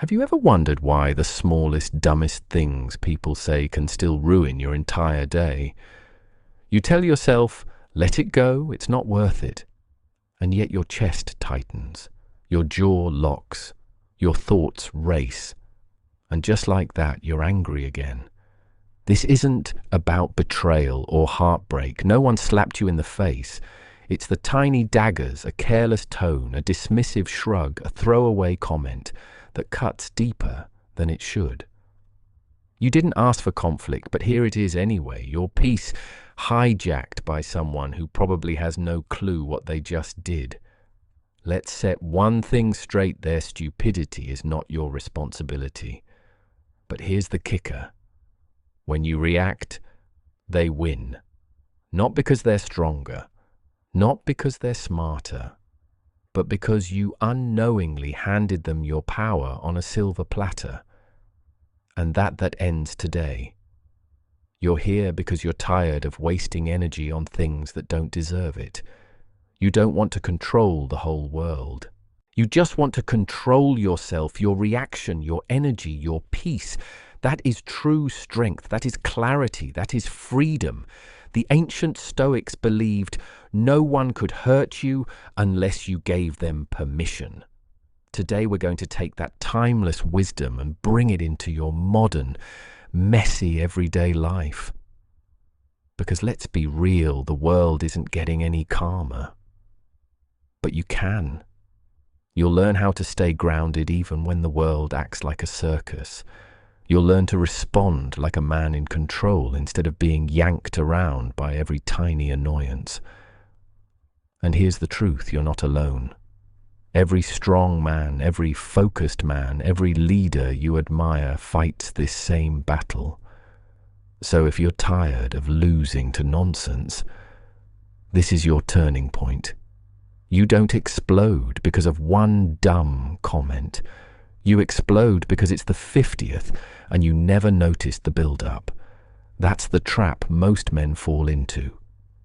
Have you ever wondered why the smallest, dumbest things people say can still ruin your entire day? You tell yourself, let it go, it's not worth it. And yet your chest tightens, your jaw locks, your thoughts race. And just like that, you're angry again. This isn't about betrayal or heartbreak. No one slapped you in the face. It's the tiny daggers, a careless tone, a dismissive shrug, a throwaway comment that cuts deeper than it should. You didn't ask for conflict, but here it is anyway, your peace hijacked by someone who probably has no clue what they just did. Let's set one thing straight, their stupidity is not your responsibility. But here's the kicker. When you react, they win. Not because they're stronger, not because they're smarter, but because you unknowingly handed them your power on a silver platter. And that ends today. You're here because you're tired of wasting energy on things that don't deserve it. You don't want to control the whole world. You just want to control yourself, your reaction, your energy, your peace. That is true strength. That is clarity. That is freedom. The ancient Stoics believed no one could hurt you unless you gave them permission. Today we're going to take that timeless wisdom and bring it into your modern, messy everyday life. Because let's be real, the world isn't getting any calmer. But you can. You'll learn how to stay grounded even when the world acts like a circus. You'll learn to respond like a man in control instead of being yanked around by every tiny annoyance. And here's the truth, you're not alone. Every strong man, every focused man, every leader you admire fights this same battle. So if you're tired of losing to nonsense, this is your turning point. You don't explode because of one dumb comment. You explode because it's the 50th and you never noticed the build-up. That's the trap most men fall into.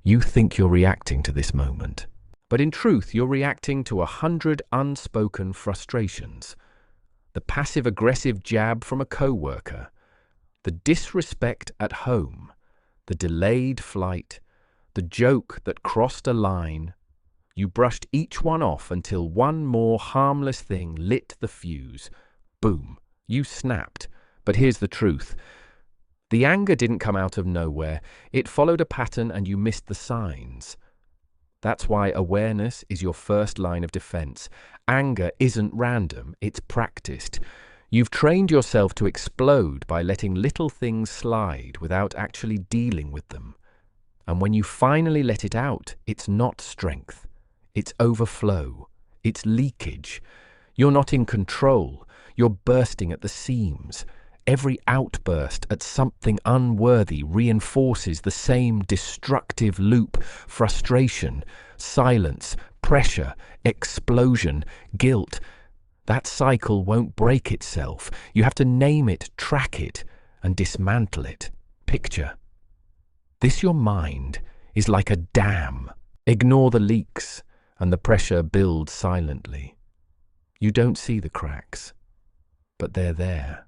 You think you're reacting to this moment. But in truth, you're reacting to 100 unspoken frustrations. The passive-aggressive jab from a coworker, the disrespect at home, the delayed flight, the joke that crossed a line. You brushed each one off until one more harmless thing lit the fuse. Boom, you snapped. But here's the truth. The anger didn't come out of nowhere. It followed a pattern and you missed the signs. That's why awareness is your first line of defense. Anger isn't random, it's practiced. You've trained yourself to explode by letting little things slide without actually dealing with them. And when you finally let it out, it's not strength. It's overflow. It's leakage. You're not in control. You're bursting at the seams. Every outburst at something unworthy reinforces the same destructive loop: frustration, silence, pressure, explosion, guilt. That cycle won't break itself. You have to name it, track it, and dismantle it. Picture. This your mind is like a dam. Ignore the leaks, and the pressure builds silently. You don't see the cracks, but they're there.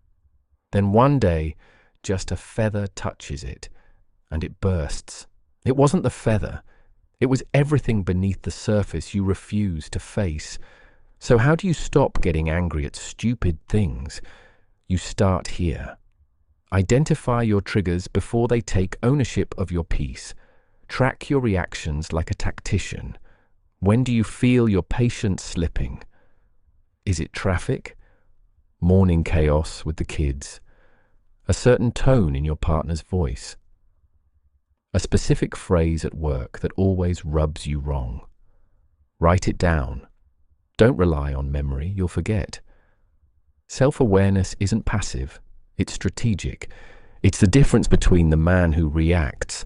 Then one day, just a feather touches it, and it bursts. It wasn't the feather. It was everything beneath the surface you refuse to face. So how do you stop getting angry at stupid things? You start here. Identify your triggers before they take ownership of your peace. Track your reactions like a tactician. When do you feel your patience slipping? Is it traffic? Morning chaos with the kids? A certain tone in your partner's voice? A specific phrase at work that always rubs you wrong? Write it down. Don't rely on memory, you'll forget. Self-awareness isn't passive, it's strategic. It's the difference between the man who reacts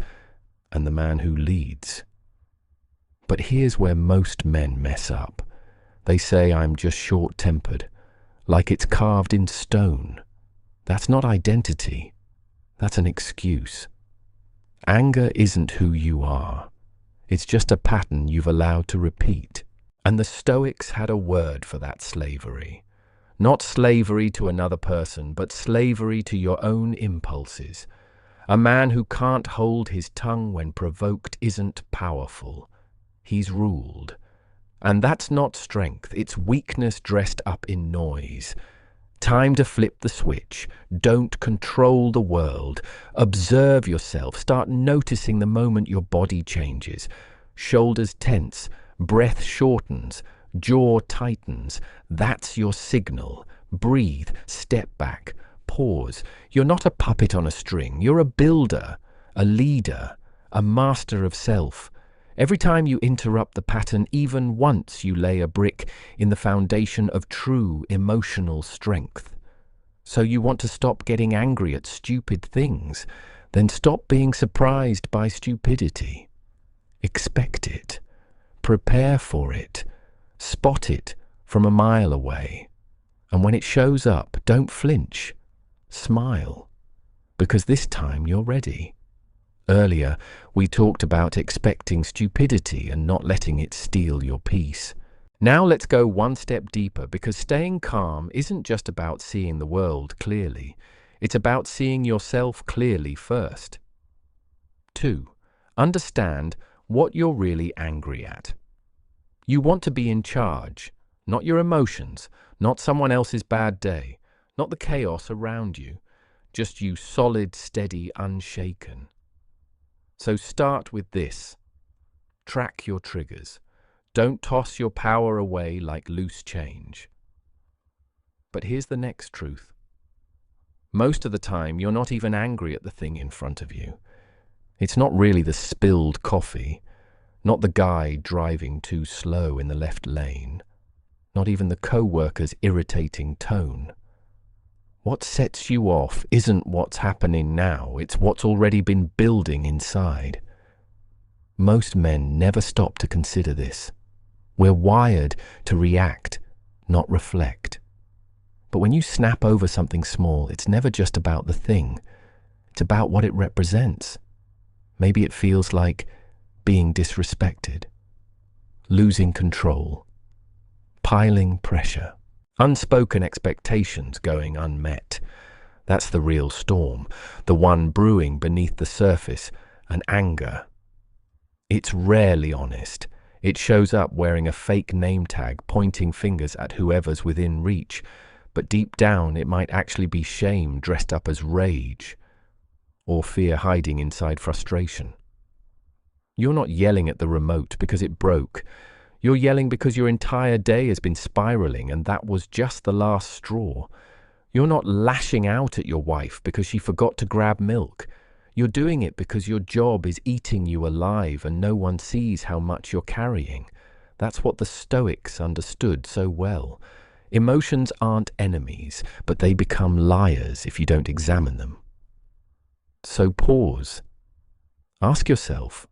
and the man who leads. But here's where most men mess up. They say, I'm just short-tempered, like it's carved in stone. That's not identity. That's an excuse. Anger isn't who you are. It's just a pattern you've allowed to repeat. And the Stoics had a word for that slavery. Not slavery to another person, but slavery to your own impulses. A man who can't hold his tongue when provoked isn't powerful. He's ruled. And that's not strength, it's weakness dressed up in noise. Time to flip the switch. Don't control the world. Observe yourself. Start noticing the moment your body changes. Shoulders tense, breath shortens, jaw tightens. That's your signal. Breathe, step back, pause. You're not a puppet on a string. You're a builder, a leader, a master of self. Every time you interrupt the pattern, even once, you lay a brick in the foundation of true emotional strength. So you want to stop getting angry at stupid things, then stop being surprised by stupidity. Expect it. Prepare for it. Spot it from a mile away. And when it shows up, don't flinch. Smile. Because this time you're ready. Earlier, we talked about expecting stupidity and not letting it steal your peace. Now let's go one step deeper, because staying calm isn't just about seeing the world clearly. It's about seeing yourself clearly first. 2. Understand what you're really angry at. You want to be in charge, not your emotions, not someone else's bad day, not the chaos around you, just you solid, steady, unshaken. So start with this. Track your triggers. Don't toss your power away like loose change. But here's the next truth. Most of the time, you're not even angry at the thing in front of you. It's not really the spilled coffee, not the guy driving too slow in the left lane, not even the co-worker's irritating tone. What sets you off isn't what's happening now, it's what's already been building inside. Most men never stop to consider this. We're wired to react, not reflect. But when you snap over something small, it's never just about the thing. It's about what it represents. Maybe it feels like being disrespected, losing control, piling pressure. Unspoken expectations going unmet. That's the real storm, the one brewing beneath the surface, an anger. It's rarely honest. It shows up wearing a fake name tag, pointing fingers at whoever's within reach, but deep down it might actually be shame dressed up as rage, or fear hiding inside frustration. You're not yelling at the remote because it broke. You're yelling because your entire day has been spiraling and that was just the last straw. You're not lashing out at your wife because she forgot to grab milk. You're doing it because your job is eating you alive and no one sees how much you're carrying. That's what the Stoics understood so well. Emotions aren't enemies, but they become liars if you don't examine them. So pause. Ask yourself,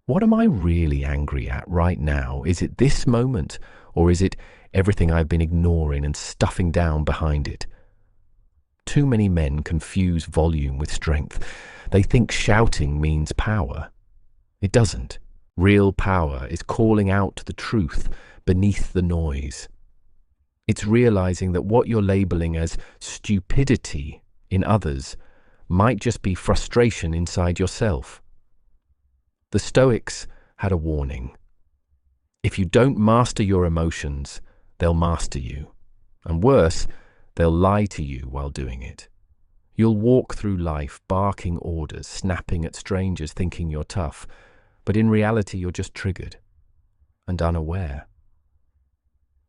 what am I really angry at right now? Is it this moment, or is it everything I've been ignoring and stuffing down behind it? Too many men confuse volume with strength. They think shouting means power. It doesn't. Real power is calling out the truth beneath the noise. It's realizing that what you're labeling as stupidity in others might just be frustration inside yourself. The Stoics had a warning. If you don't master your emotions, they'll master you. And worse, they'll lie to you while doing it. You'll walk through life barking orders, snapping at strangers thinking you're tough, but in reality you're just triggered and unaware.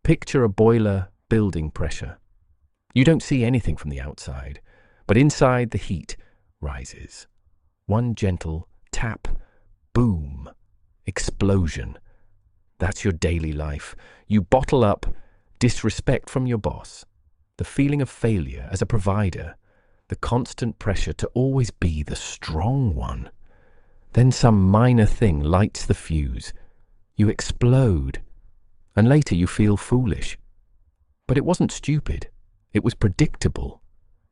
Picture a boiler building pressure. You don't see anything from the outside, but inside the heat rises. One gentle tap, boom, explosion. That's your daily life. You bottle up disrespect from your boss, the feeling of failure as a provider, the constant pressure to always be the strong one. Then some minor thing lights the fuse. You explode, and later you feel foolish. But it wasn't stupid. It was predictable,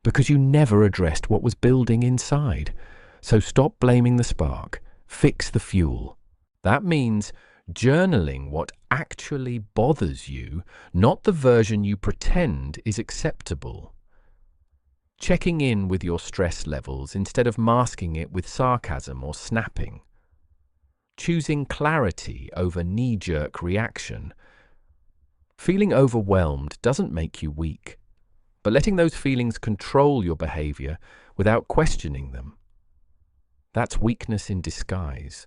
because you never addressed what was building inside. So stop blaming the spark. Fix the fuel. That means Journaling what actually bothers you, not the version you pretend is acceptable. Checking in with your stress levels instead of masking it with sarcasm or snapping. Choosing clarity over knee-jerk reaction. Feeling overwhelmed doesn't make you weak, but letting those feelings control your behavior without questioning them. That's weakness in disguise.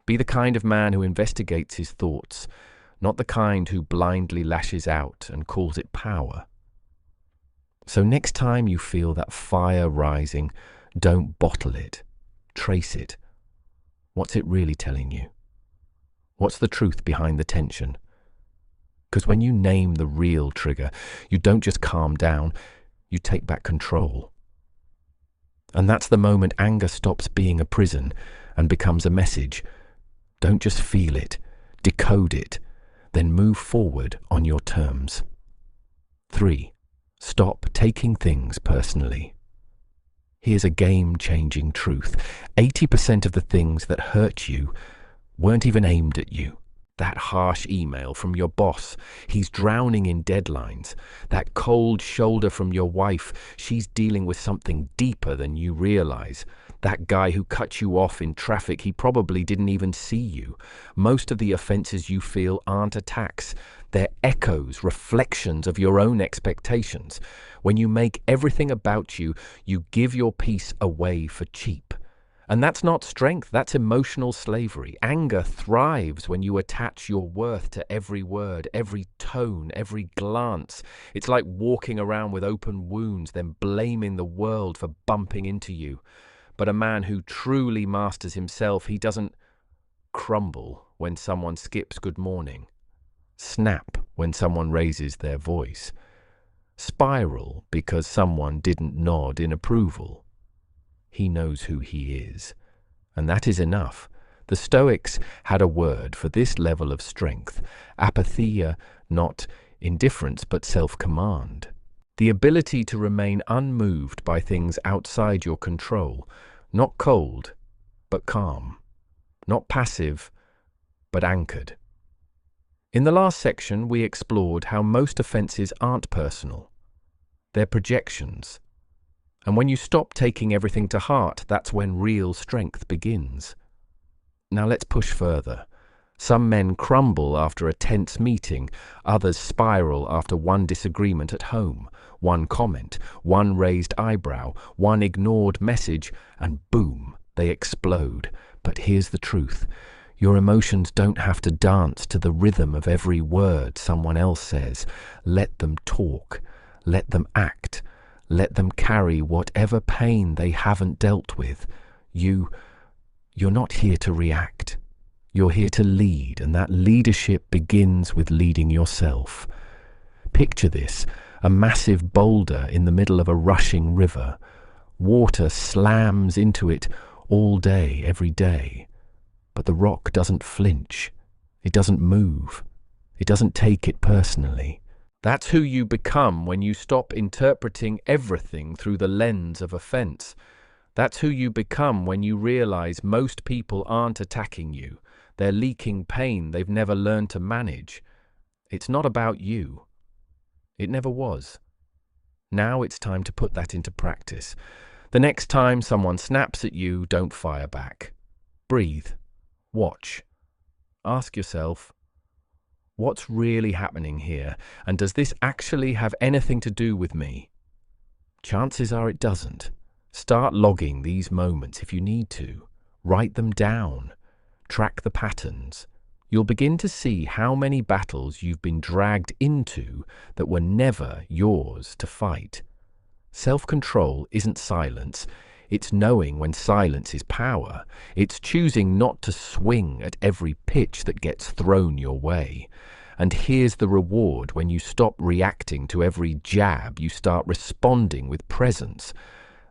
Be the kind of man who investigates his thoughts, not the kind who blindly lashes out and calls it power. So next time you feel that fire rising, don't bottle it. Trace it. What's it really telling you? What's the truth behind the tension? Because when you name the real trigger, you don't just calm down, you take back control. And that's the moment anger stops being a prison and becomes a message. Don't just feel it, decode it, then move forward on your terms. 3. Stop taking things personally. Here's a game-changing truth. 80% of the things that hurt you weren't even aimed at you. That harsh email from your boss, he's drowning in deadlines. That cold shoulder from your wife, she's dealing with something deeper than you realize. That guy who cut you off in traffic, he probably didn't even see you. Most of the offenses you feel aren't attacks. They're echoes, reflections of your own expectations. When you make everything about you, you give your peace away for cheap. And that's not strength, that's emotional slavery. Anger thrives when you attach your worth to every word, every tone, every glance. It's like walking around with open wounds, then blaming the world for bumping into you. But a man who truly masters himself, he doesn't crumble when someone skips good morning, snap when someone raises their voice, spiral because someone didn't nod in approval. He knows who he is, and that is enough. The Stoics had a word for this level of strength, apatheia, not indifference but self-command. The ability to remain unmoved by things outside your control, not cold, but calm, not passive, but anchored. In the last section, we explored how most offenses aren't personal. They're projections. And when you stop taking everything to heart, that's when real strength begins. Now let's push further. Some men crumble after a tense meeting, others spiral after one disagreement at home, one comment, one raised eyebrow, one ignored message, and boom, they explode. But here's the truth. Your emotions don't have to dance to the rhythm of every word someone else says. Let them talk. Let them act. Let them carry whatever pain they haven't dealt with. You're not here to react. You're here to lead, and that leadership begins with leading yourself. Picture this, a massive boulder in the middle of a rushing river. Water slams into it all day, every day. But the rock doesn't flinch. It doesn't move. It doesn't take it personally. That's who you become when you stop interpreting everything through the lens of offense. That's who you become when you realize most people aren't attacking you. They're leaking pain they've never learned to manage. It's not about you. It never was. Now it's time to put that into practice. The next time someone snaps at you, don't fire back. Breathe. Watch. Ask yourself, what's really happening here, and does this actually have anything to do with me? Chances are it doesn't. Start logging these moments if you need to. Write them down. Track the patterns. You'll begin to see how many battles you've been dragged into that were never yours to fight. Self-control isn't silence. It's knowing when silence is power. It's choosing not to swing at every pitch that gets thrown your way. And here's the reward: when you stop reacting to every jab, you start responding with presence.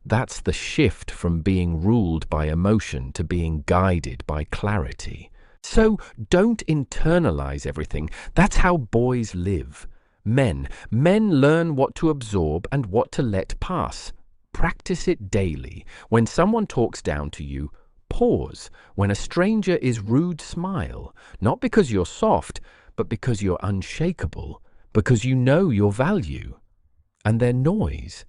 That's the shift from being ruled by emotion to being guided by clarity. So don't internalize everything. That's how boys live. Men learn what to absorb and what to let pass. Practice it daily. When someone talks down to you, Pause when a stranger is rude. Smile, not because you're soft, but because you're unshakable, because you know your value. And their noise,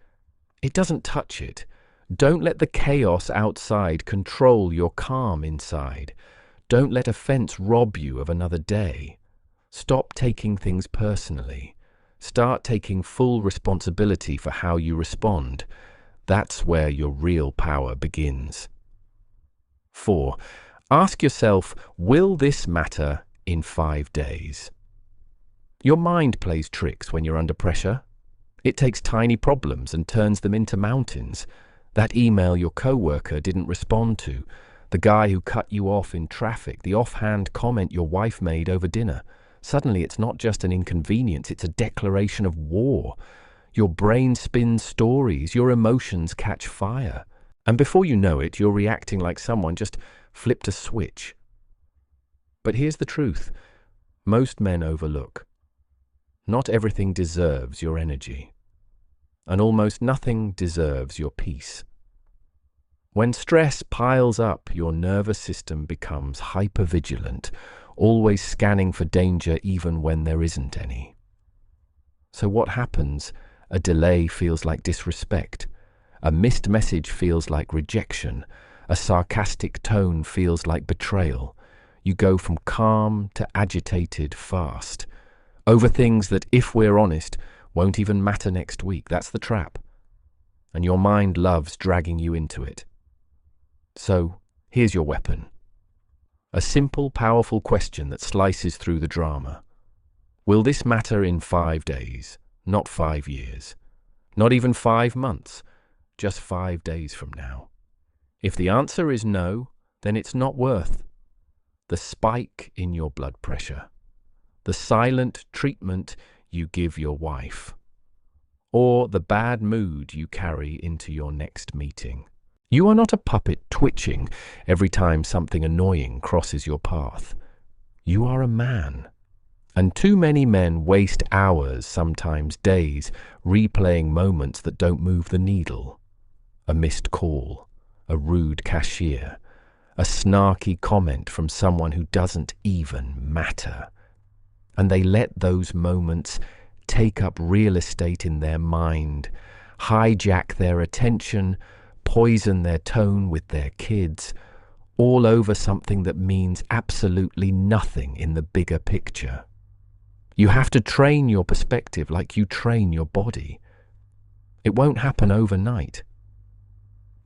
it doesn't touch it. Don't let the chaos outside control your calm inside. Don't let offense rob you of another day. Stop taking things personally. Start taking full responsibility for how you respond. That's where your real power begins. 4. Ask yourself, will this matter in 5 days? Your mind plays tricks when you're under pressure. It takes tiny problems and turns them into mountains. That email your coworker didn't respond to, the guy who cut you off in traffic, the offhand comment your wife made over dinner. Suddenly it's not just an inconvenience, it's a declaration of war. Your brain spins stories, your emotions catch fire. And before you know it, you're reacting like someone just flipped a switch. But here's the truth. Most men overlook. Not everything deserves your energy. And almost nothing deserves your peace. When stress piles up, your nervous system becomes hypervigilant, always scanning for danger even when there isn't any. So what happens? A delay feels like disrespect. A missed message feels like rejection. A sarcastic tone feels like betrayal. You go from calm to agitated fast. Over things that, if we're honest, won't even matter next week. That's the trap. And your mind loves dragging you into it. So, here's your weapon. A simple, powerful question that slices through the drama. Will this matter in 5 days? Not 5 years. Not even 5 months. Just 5 days from now. If the answer is no, then it's not worth the spike in your blood pressure, the silent treatment you give your wife, or the bad mood you carry into your next meeting. You are not a puppet twitching every time something annoying crosses your path. You are a man. And too many men waste hours, sometimes days, replaying moments that don't move the needle. A missed call, a rude cashier, a snarky comment from someone who doesn't even matter. And they let those moments take up real estate in their mind, hijack their attention, poison their tone with their kids, all over something that means absolutely nothing in the bigger picture. You have to train your perspective like you train your body. It won't happen overnight.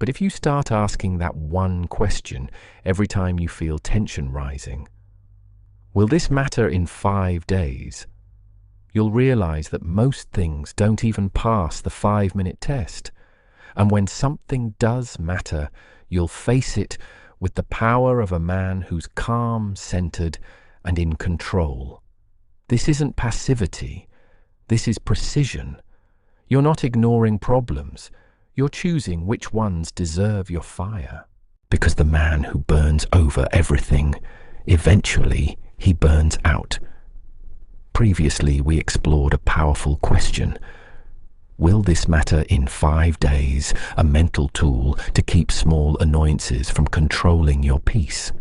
But if you start asking that one question every time you feel tension rising, will this matter in 5 days? You'll realize that most things don't even pass the 5-minute test. And when something does matter, you'll face it with the power of a man who's calm, centered, and in control. This isn't passivity. This is precision. You're not ignoring problems. You're choosing which ones deserve your fire. Because the man who burns over everything, eventually he burns out. Previously, we explored a powerful question. Will this matter in 5 days? A mental tool to keep small annoyances from controlling your peace.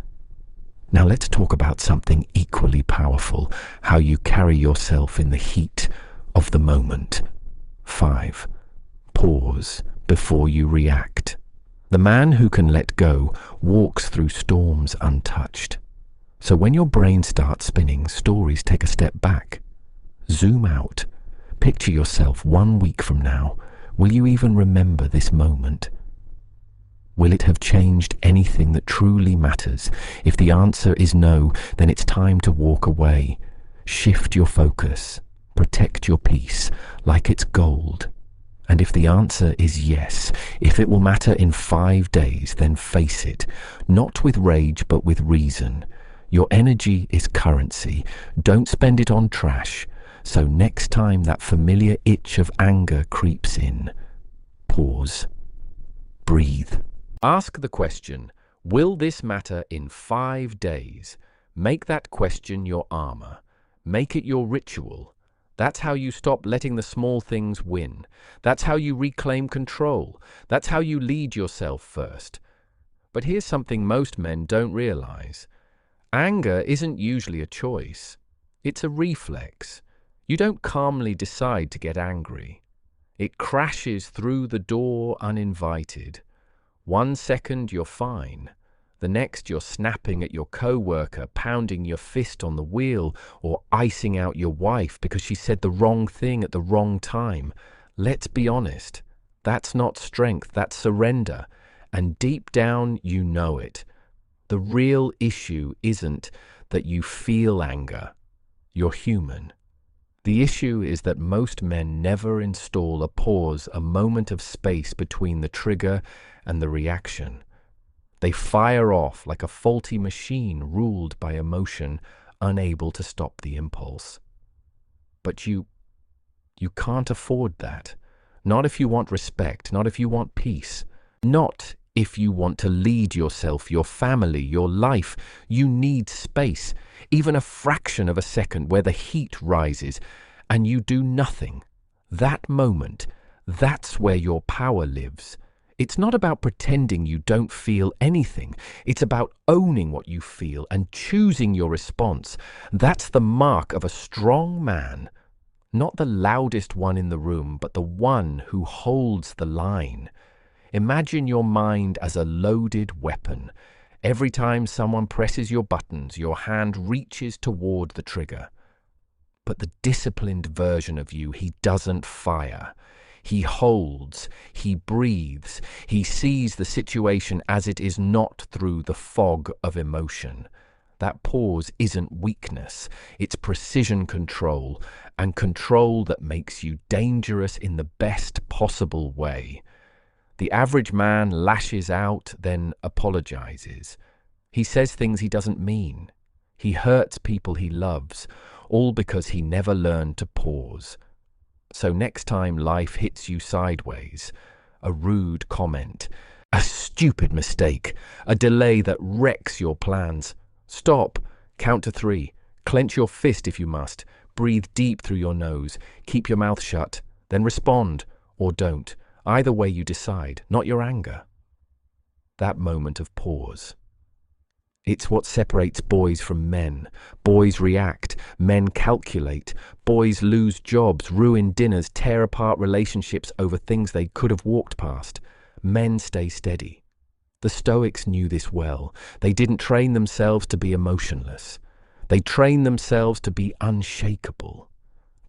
Now let's talk about something equally powerful, how you carry yourself in the heat of the moment. 5. Pause before you react. The man who can let go walks through storms untouched. So when your brain starts spinning, stories take a step back. Zoom out. Picture yourself 1 week from now. Will you even remember this moment? Will it have changed anything that truly matters? If the answer is no, then it's time to walk away. Shift your focus. Protect your peace like it's gold. And if the answer is yes, if it will matter in 5 days, then face it. Not with rage, but with reason. Your energy is currency. Don't spend it on trash. So next time that familiar itch of anger creeps in, pause. Breathe. Ask the question, will this matter in 5 days? Make that question your armor. Make it your ritual. That's how you stop letting the small things win. That's how you reclaim control. That's how you lead yourself first. But here's something most men don't realize. Anger isn't usually a choice. It's a reflex. You don't calmly decide to get angry. It crashes through the door uninvited. 1 second you're fine. The next you're snapping at your coworker, pounding your fist on the wheel, or icing out your wife because she said the wrong thing at the wrong time. Let's be honest. That's not strength, that's surrender. And deep down, you know it. The real issue isn't that you feel anger. You're human. The issue is that most men never install a pause, a moment of space between the trigger and the reaction. They fire off like a faulty machine ruled by emotion, unable to stop the impulse. But you can't afford that. Not if you want respect, not if you want peace, not if you want to lead yourself, your family, your life. You need space, even a fraction of a second where the heat rises and you do nothing. That moment, that's where your power lives. It's not about pretending you don't feel anything. It's about owning what you feel and choosing your response. That's the mark of a strong man. Not the loudest one in the room, but the one who holds the line. Imagine your mind as a loaded weapon. Every time someone presses your buttons, your hand reaches toward the trigger. But the disciplined version of you, he doesn't fire. He holds, he breathes, he sees the situation as it is, not through the fog of emotion. That pause isn't weakness, it's precision control, and control that makes you dangerous in the best possible way. The average man lashes out, then apologizes. He says things he doesn't mean. He hurts people he loves, all because he never learned to pause. So next time life hits you sideways, a rude comment, a stupid mistake, a delay that wrecks your plans, stop, count to 3, clench your fist if you must, breathe deep through your nose, keep your mouth shut, then respond, or don't. Either way you decide, not your anger. That moment of pause. It's what separates boys from men. Boys react, men calculate. Boys lose jobs, ruin dinners, tear apart relationships over things they could have walked past. Men stay steady. The Stoics knew this well. They didn't train themselves to be emotionless. They trained themselves to be unshakable.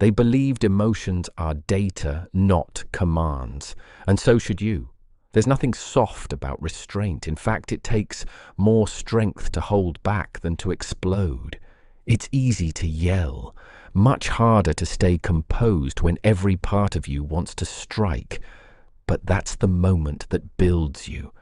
They believed emotions are data, not commands. And so should you. There's nothing soft about restraint. In fact, it takes more strength to hold back than to explode. It's easy to yell, much harder to stay composed when every part of you wants to strike. But that's the moment that builds you.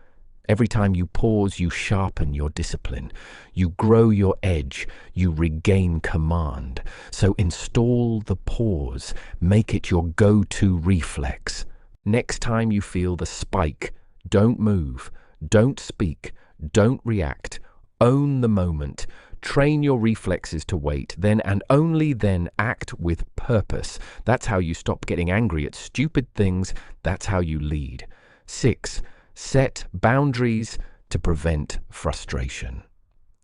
Every time you pause, you sharpen your discipline. You grow your edge. You regain command. So install the pause. Make it your go-to reflex. Next time you feel the spike, don't move, don't speak, don't react. Own the moment. Train your reflexes to wait, then and only then act with purpose. That's how you stop getting angry at stupid things. That's how you lead. 6. Set boundaries to prevent frustration.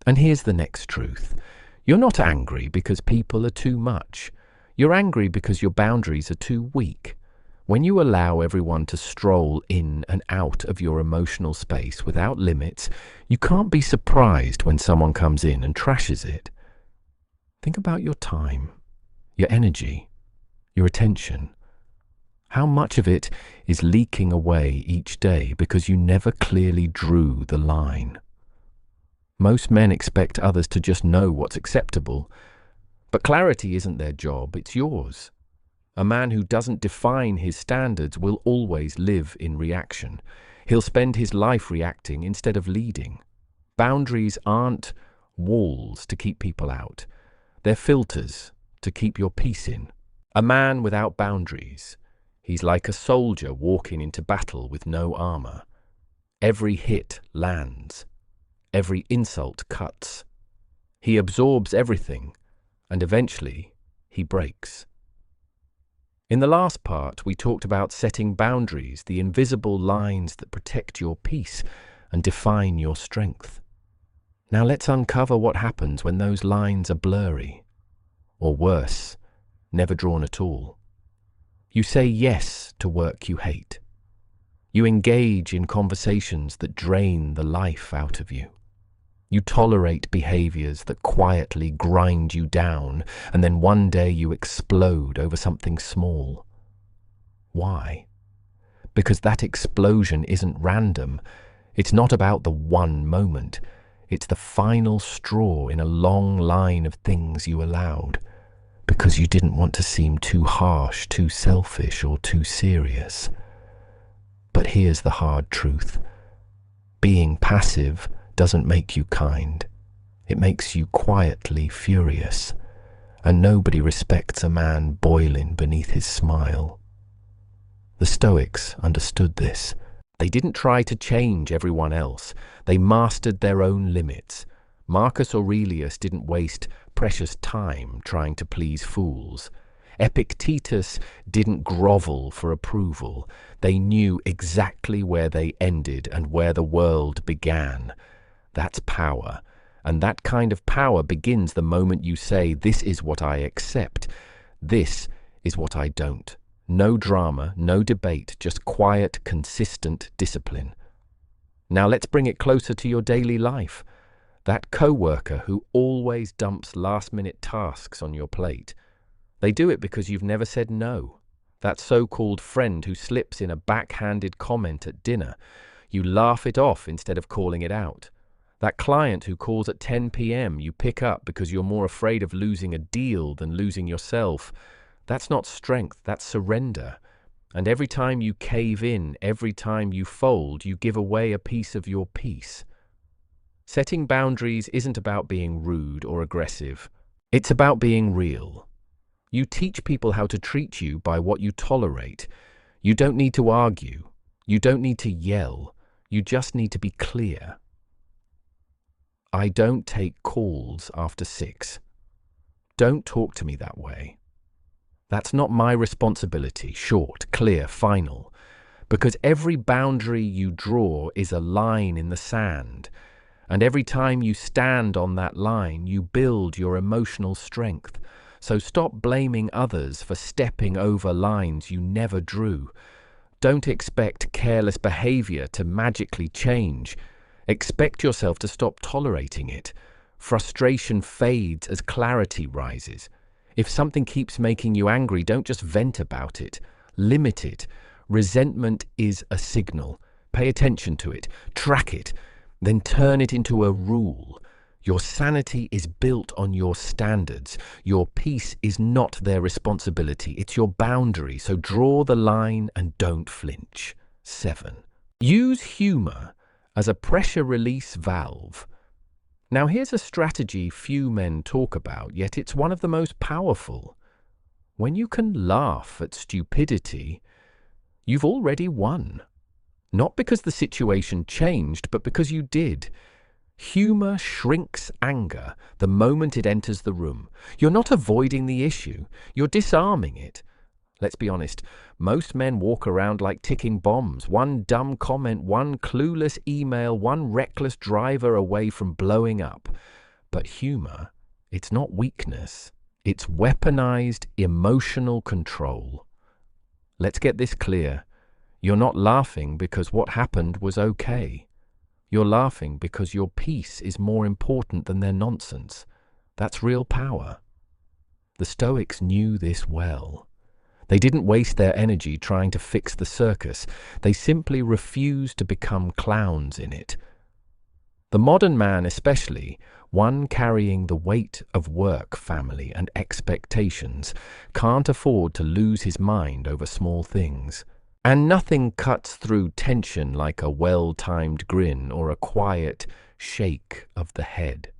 And here's the next truth. You're not angry because people are too much. You're angry because your boundaries are too weak. When you allow everyone to stroll in and out of your emotional space without limits, you can't be surprised when someone comes in and trashes it. Think about your time, your energy, your attention. How much of it is leaking away each day because you never clearly drew the line? Most men expect others to just know what's acceptable, but clarity isn't their job, it's yours. A man who doesn't define his standards will always live in reaction. He'll spend his life reacting instead of leading. Boundaries aren't walls to keep people out. They're filters to keep your peace in. A man without boundaries, he's like a soldier walking into battle with no armor. Every hit lands. Every insult cuts. He absorbs everything, and eventually he breaks. In the last part, we talked about setting boundaries, the invisible lines that protect your peace. and define your strength. Now let's uncover what happens when those lines are blurry, or worse, never drawn at all. You say yes to work you hate. You engage in conversations that drain the life out of you. You tolerate behaviors that quietly grind you down, and then one day you explode over something small. Why? Because that explosion isn't random. It's not about the one moment. It's the final straw in a long line of things you allowed, because you didn't want to seem too harsh, too selfish, or too serious. But here's the hard truth. Being passive doesn't make you kind. It makes you quietly furious, and nobody respects a man boiling beneath his smile. The Stoics understood this. They didn't try to change everyone else. They mastered their own limits. Marcus Aurelius didn't waste precious time trying to please fools. Epictetus didn't grovel for approval. They knew exactly where they ended and where the world began. That's power. And that kind of power begins the moment you say, this is what I accept. This is what I don't. No drama, no debate, just quiet, consistent discipline. Now let's bring it closer to your daily life. That coworker who always dumps last-minute tasks on your plate. They do it because you've never said no. That so-called friend who slips in a backhanded comment at dinner. You laugh it off instead of calling it out. That client who calls at 10 p.m. you pick up because you're more afraid of losing a deal than losing yourself. That's not strength, that's surrender. And every time you cave in, every time you fold, you give away a piece of your peace. Setting boundaries isn't about being rude or aggressive. It's about being real. You teach people how to treat you by what you tolerate. You don't need to argue. You don't need to yell. You just need to be clear. I don't take calls after 6. Don't talk to me that way. That's not my responsibility. Short, clear, final. Because every boundary you draw is a line in the sand. And every time you stand on that line, you build your emotional strength. So stop blaming others for stepping over lines you never drew. Don't expect careless behavior to magically change. Expect yourself to stop tolerating it. Frustration fades as clarity rises. If something keeps making you angry, don't just vent about it. Limit it. Resentment is a signal. Pay attention to it. Track it. Then turn it into a rule. Your sanity is built on your standards. Your peace is not their responsibility. It's your boundary. So draw the line and don't flinch. 7. Use humor as a pressure release valve. Now here's a strategy few men talk about, yet it's one of the most powerful. When you can laugh at stupidity, you've already won. Not because the situation changed, but because you did. Humor shrinks anger the moment it enters the room. You're not avoiding the issue, you're disarming it. Let's be honest, most men walk around like ticking bombs. One dumb comment, one clueless email, one reckless driver away from blowing up. But humor, it's not weakness. It's weaponized emotional control. Let's get this clear. You're not laughing because what happened was okay. You're laughing because your peace is more important than their nonsense. That's real power. The Stoics knew this well. They didn't waste their energy trying to fix the circus. They simply refused to become clowns in it. The modern man especially, one carrying the weight of work, family, and expectations, can't afford to lose his mind over small things. And nothing cuts through tension like a well-timed grin or a quiet shake of the head.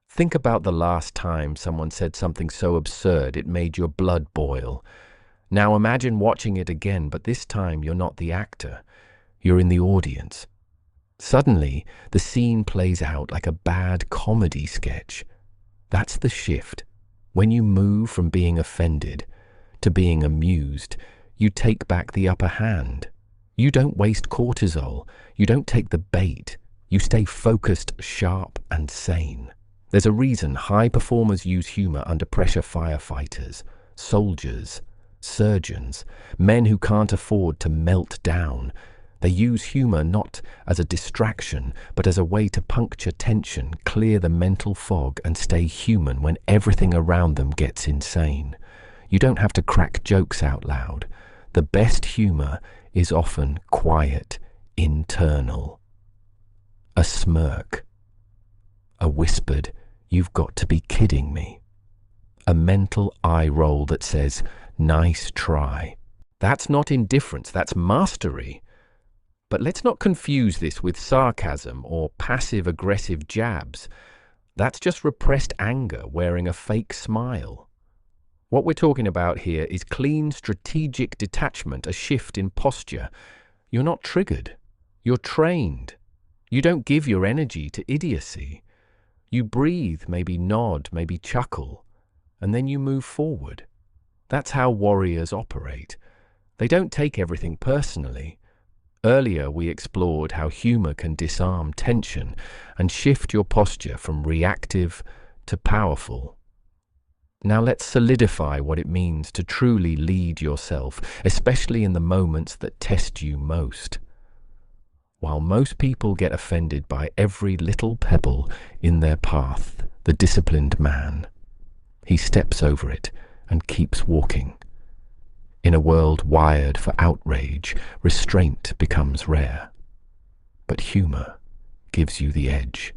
Think about the last time someone said something so absurd it made your blood boil. Now imagine watching it again, but this time you're not the actor. You're in the audience. Suddenly, the scene plays out like a bad comedy sketch. That's the shift. When you move from being offended to being amused, you take back the upper hand. You don't waste cortisol. You don't take the bait. You stay focused, sharp, and sane. There's a reason high performers use humor under pressure: firefighters, soldiers, surgeons, men who can't afford to melt down. They use humor not as a distraction, but as a way to puncture tension, clear the mental fog, and stay human when everything around them gets insane. You don't have to crack jokes out loud. The best humor is often quiet, internal. A smirk. A whispered, "You've got to be kidding me." A mental eye roll that says, "Nice try." That's not indifference, that's mastery. But let's not confuse this with sarcasm or passive-aggressive jabs. That's just repressed anger wearing a fake smile. What we're talking about here is clean, strategic detachment, a shift in posture. You're not triggered. You're trained. You don't give your energy to idiocy. You breathe, maybe nod, maybe chuckle, and then you move forward. That's how warriors operate. They don't take everything personally. Earlier, we explored how humor can disarm tension and shift your posture from reactive to powerful. Now let's solidify what it means to truly lead yourself, especially in the moments that test you most. While most people get offended by every little pebble in their path, the disciplined man, he steps over it and keeps walking. In a world wired for outrage, restraint becomes rare. But humor gives you the edge.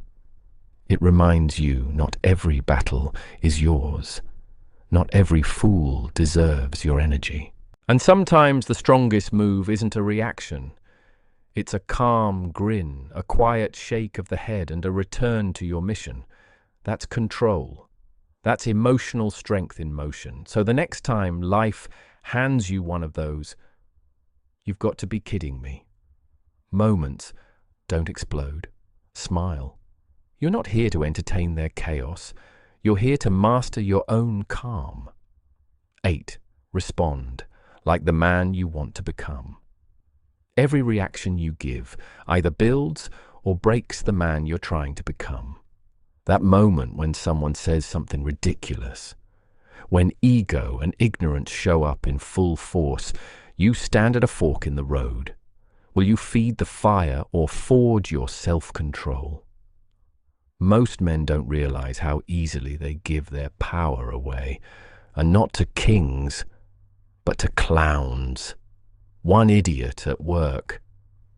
It reminds you not every battle is yours. Not every fool deserves your energy. And sometimes the strongest move isn't a reaction. It's a calm grin, a quiet shake of the head, and a return to your mission. That's control. That's emotional strength in motion. So the next time life hands you one of those, "You've got to be kidding me" moments, don't explode. Smile. You're not here to entertain their chaos. You're here to master your own calm. 8. Respond like the man you want to become. Every reaction you give either builds or breaks the man you're trying to become. That moment when someone says something ridiculous, when ego and ignorance show up in full force, you stand at a fork in the road. Will you feed the fire or forge your self-control? Most men don't realize how easily they give their power away, and not to kings, but to clowns. One idiot at work,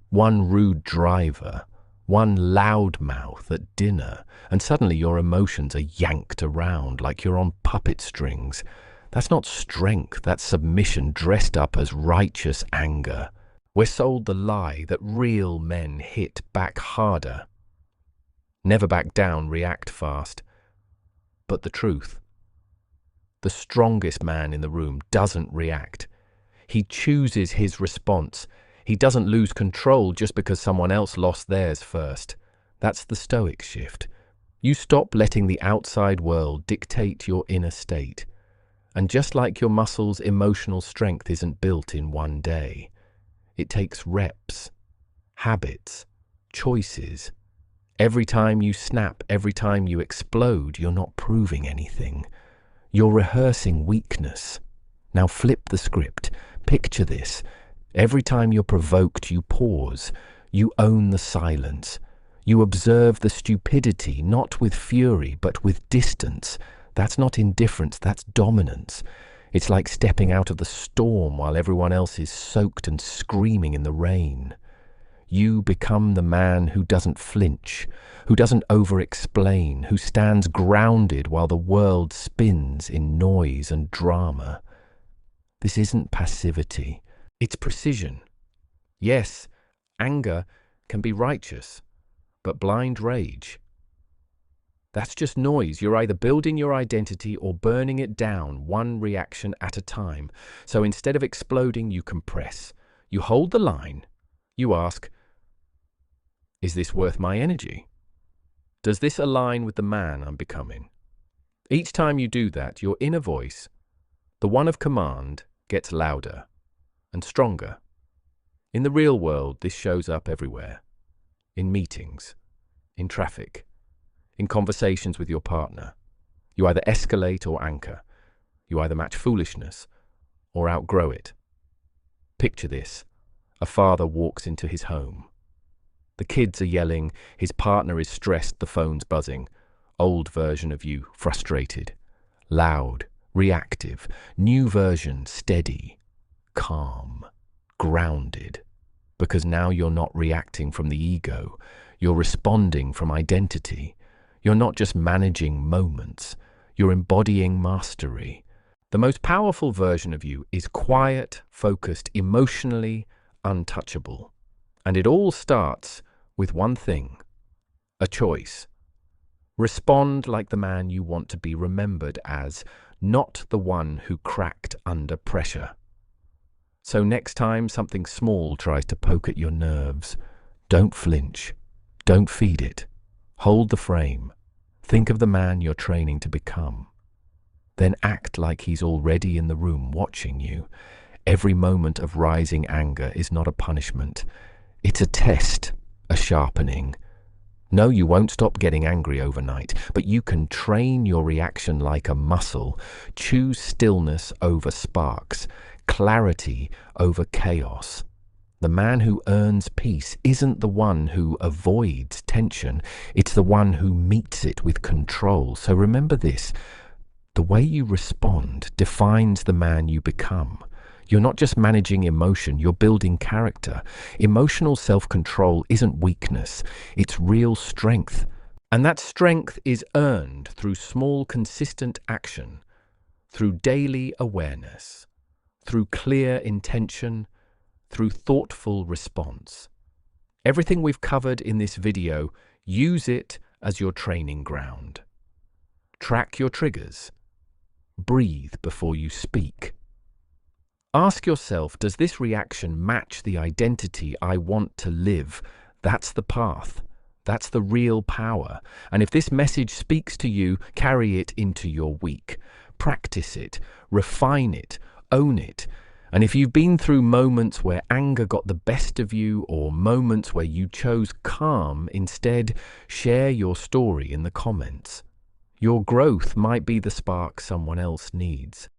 one rude driver, one loudmouth at dinner, and suddenly your emotions are yanked around like you're on puppet strings. That's not strength, that's submission dressed up as righteous anger. We're sold the lie that real men hit back harder. Never back down, react fast. But the truth, the strongest man in the room doesn't react. He chooses his response. He doesn't lose control just because someone else lost theirs first. That's the Stoic shift. You stop letting the outside world dictate your inner state. And just like your muscles, emotional strength isn't built in one day. It takes reps, habits, choices. Every time you snap, every time you explode, you're not proving anything. You're rehearsing weakness. Now flip the script. Picture this. Every time you're provoked, you pause. You own the silence. You observe the stupidity, not with fury, but with distance. That's not indifference, that's dominance. It's like stepping out of the storm while everyone else is soaked and screaming in the rain. You become the man who doesn't flinch, who doesn't over-explain, who stands grounded while the world spins in noise and drama. This isn't passivity, it's precision. Yes, anger can be righteous, but blind rage, that's just noise. You're either building your identity or burning it down, one reaction at a time. So instead of exploding, you compress. You hold the line. You ask, is this worth my energy? Does this align with the man I'm becoming? Each time you do that, your inner voice, the one of command, gets louder and stronger. In the real world, this shows up everywhere. In meetings, in traffic, in conversations with your partner. You either escalate or anchor. You either match foolishness or outgrow it. Picture this. A father walks into his home. The kids are yelling, his partner is stressed, the phone's buzzing. Old version of you, frustrated. Loud, reactive. New version, steady, calm, grounded. Because now you're not reacting from the ego, you're responding from identity. You're not just managing moments, you're embodying mastery. The most powerful version of you is quiet, focused, emotionally untouchable. And it all starts with one thing, a choice. Respond like the man you want to be remembered as, not the one who cracked under pressure. So next time something small tries to poke at your nerves, don't flinch. Don't feed it. Hold the frame. Think of the man you're training to become. Then act like he's already in the room watching you. Every moment of rising anger is not a punishment. It's a test, a sharpening. No, you won't stop getting angry overnight, but you can train your reaction like a muscle. Choose stillness over sparks, clarity over chaos. The man who earns peace isn't the one who avoids tension. It's the one who meets it with control. So remember this. The way you respond defines the man you become. You're not just managing emotion, you're building character. Emotional self-control isn't weakness, it's real strength. And that strength is earned through small, consistent action, through daily awareness, through clear intention, through thoughtful response. Everything we've covered in this video, use it as your training ground. Track your triggers. Breathe before you speak. Ask yourself, does this reaction match the identity I want to live? That's the path. That's the real power. And if this message speaks to you, carry it into your week. Practice it, refine it, own it. And if you've been through moments where anger got the best of you, or moments where you chose calm instead, share your story in the comments. Your growth might be the spark someone else needs.